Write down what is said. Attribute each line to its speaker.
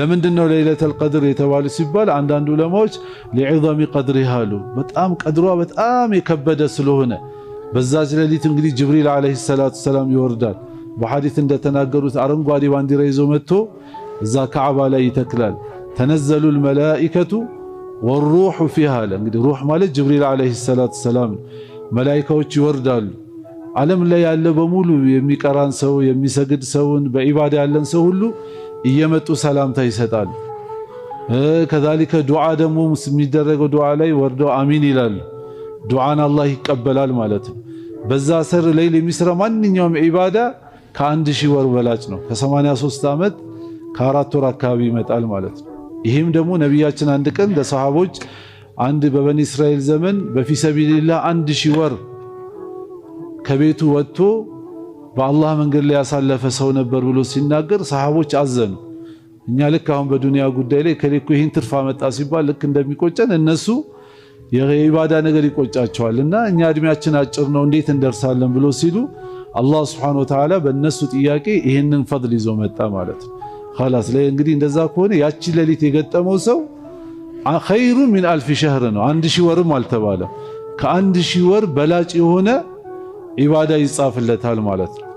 Speaker 1: ለምንድነው ለይለቱል ቀድር የተባለ ሲባል አንዳንድ ዑለማዎች ለዒዘሚ ቀድሪሃ አሉ። በጣም ቀድሯ በጣም የከበደ ስለሆነ በዛች ሌሊት እንግዲህ ጅብሪል አለይሂ ሰላቱ ሰላም ይወርዳል። በሐዲስ እንደተናገሩት አረንጓዴ ባንዲራ ይዞ መጥቶ እዛ ካዕባ ላይ ይተክላል። ተነዘሉል መላኢከቱ ወሩሑ ፊሃ አለ። እንግዲህ ሩህ ማለት ጅብሪል አለይሂ ሰላቱ ሰላም፣ መላኢካዎች ይወርዳሉ። ዓለም ላይ ያለ በሙሉ የሚቀራን ሰው የሚሰግድ ሰውን በኢባዳ ያለን ሰው ሁሉ እየመጡ ሰላምታ ይሰጣል። ከዛሊከ ዱዓ ደግሞ የሚደረገው ዱዓ ላይ ወርደው አሚን ይላሉ። ዱዓን አላህ ይቀበላል ማለት ነው። በዛ ሰር ሌሊት የሚስራ ማንኛውም ኢባዳ ከ1000 ወር በላጭ ነው። ከ83 ዓመት ከ4 ወር አካባቢ ይመጣል ማለት ነው። ይህም ደግሞ ነቢያችን አንድ ቀን ለሰሃቦች አንድ በበኒ እስራኤል ዘመን በፊሰቢልላህ 1000 ወር ከቤቱ ወጥቶ በአላህ መንገድ ላይ ያሳለፈ ሰው ነበር ብሎ ሲናገር ሰሃቦች አዘኑ። እኛ ልክ አሁን በዱንያ ጉዳይ ላይ ከሌኮ ይህን ትርፍ አመጣ ሲባል ልክ እንደሚቆጨን እነሱ የኢባዳ ነገር ይቆጫቸዋልና እኛ እድሜያችን አጭር ነው እንዴት እንደርሳለን ብሎ ሲሉ አላህ Subhanahu Wa Ta'ala በእነሱ ጥያቄ ይህንን ፈድል ይዞ መጣ ማለት ነው። خلاص ላይ እንግዲህ እንደዛ ከሆነ ያቺ ሌሊት የገጠመው ሰው ኸይሩ ሚን 1000 ሸህር ነው። 1000 ወርም አልተባለ ከ1000 ወር በላጭ የሆነ ኢባዳ ይጻፍለታል ማለት ነው።